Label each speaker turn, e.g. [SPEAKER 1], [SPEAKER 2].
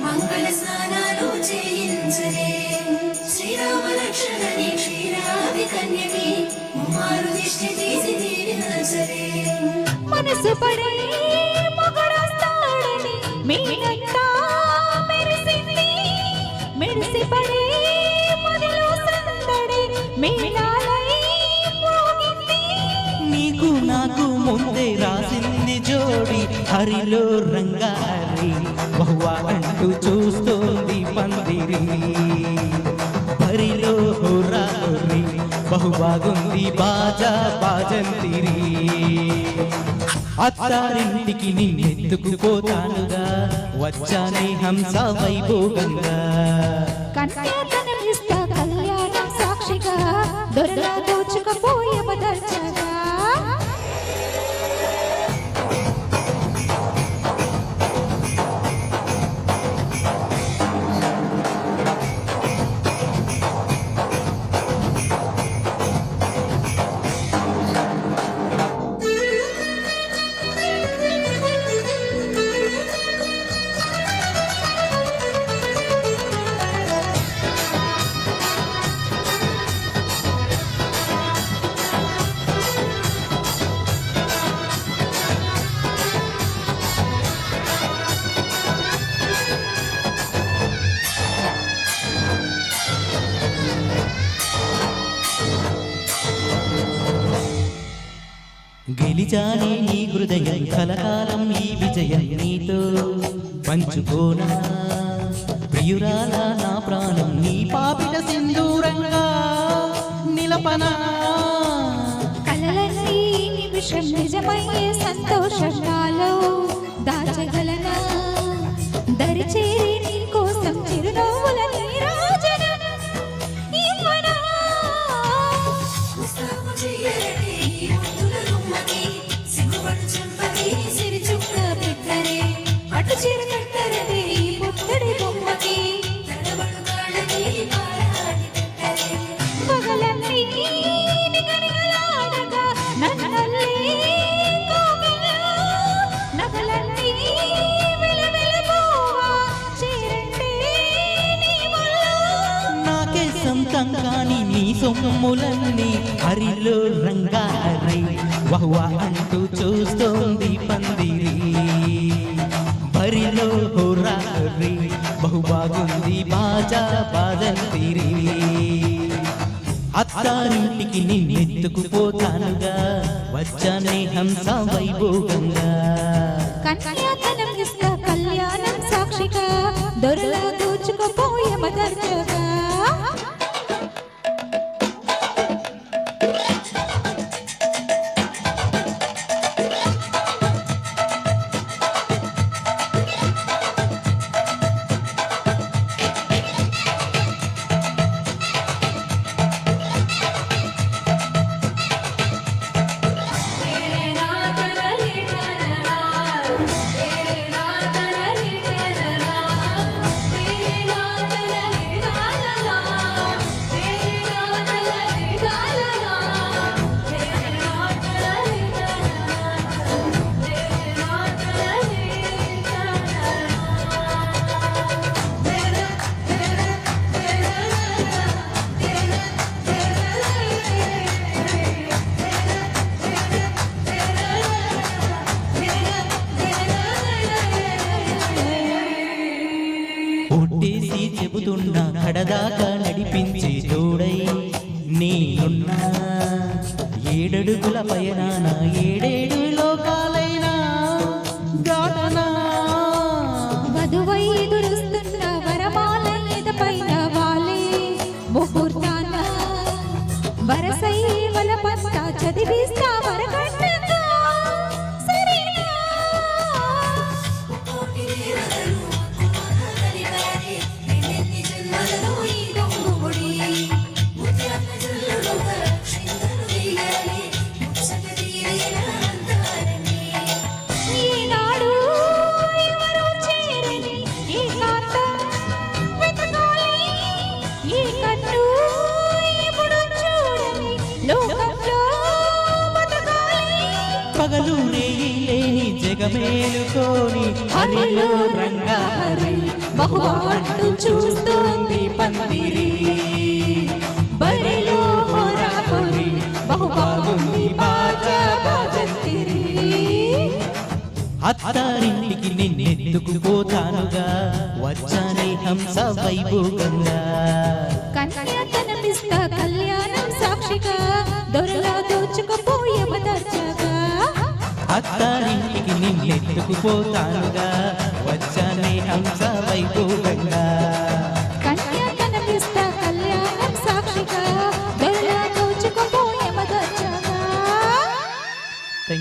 [SPEAKER 1] మంగళ స్నానాలు చేయించరే శ్రీరామ రక్షణని క్షీరాది కన్యకి ముమ్మారు దిష్టి తీసి దీవించరే మనసు పడే మగడస్తాడని మీనంతా మెరిసింది మెరిసి పడే మదిలో సందడి మేళాలై మోగింది
[SPEAKER 2] నీకు నాకు ముందే రాసింది జోడి హరిలో రంగారి బహువా అంటూ చూస్తోంది పందిరి హరిలో హోరారి బహుబాగుంది బాజా బాజంతిరి అత్తారింటికి నిన్నెత్తుకు పోతానుగా వచ్చానే హంస వైభోగంగా
[SPEAKER 1] కన్యాతనమిస్తా కళ్యాణం సాక్షిగా దొరలా దోచుకపోయే బదర్చగా
[SPEAKER 2] గెలిచానే నీ హృదయం కలకాలం ఈ విజయం నీతో పంచుకోనా ప్రియురాల నా ప్రాణం నీ పాపిట సింధూరంగా నిలపనా
[SPEAKER 1] కలలన్నీ నిమిషం నిజమయ్యే సంతోషాలు దాచగలనా దరిచేరి నీ కోసం చిరునవ్వుల నీరాజన ఇవ్వనా అటు చీర కట్టరని పుత్తడి బొమ్మకి పగలన్నీ నిగనిగలాడగా నన్నల్లి కోగిలా నగలన్నీ వెలవెలపోవా చేరంటే నీ వల్ల
[SPEAKER 2] నాకే సొంతం కాని నీ సొమ్ములన్నీ హరిలో రంగారై వహువా అంటూ చూస్తోంది పందిరి హరిలో హోరారి బహుబాగుంది బాజా బాజంతిరి అత్తారింటికి నిన్నెత్తుకుపోతానుగా వచ్చానే హంస వైభోగంగా
[SPEAKER 1] కన్యాతనం ఇస్తా కళ్యాణం సాక్షిగా దొరలా దోచుకుపోయే మదర్చగా
[SPEAKER 2] ఒట్టేసి చెబుతున్నా కడదాకా నడిపించే తోడై నేనున్నా ఏడడుగుల పయనాన ఏడేడు లోకాలైనా గాటనా
[SPEAKER 1] వధువై ఎదురుస్తున్న వరమాల పైన వాలే ముహూర్తాన వరసై వలపంతా చదివిస్తా వరకట్నంగా సరేనా ఈనాడు ఎవరు చేరని ఏకాంతం వెతకాలి ఈ కన్ను ఎప్పుడు చూడని లోకంలో బతకాలి
[SPEAKER 2] పగలు రేయి లేని జగమేలుకోని హరిలో రంగా హరి
[SPEAKER 1] బహువా అంటూ చూస్తోంది పందిరి బరిలో హోరా హోరి బహుబాగుంది బాజా బాజంతిరి
[SPEAKER 2] అత్తారింటికి నిన్నెత్తుకుపోతానుగా వచ్చానే హంస వైభోగంగా
[SPEAKER 1] కన్య కనిపిస్తా కళ్యాణం సాక్షిగా దొరలా దోచుకుపోయే మదర్చగా
[SPEAKER 2] అత్తారింటికి నిన్నెత్తుకుపోతానుగా వచ్చానే హంస వైభోగంగా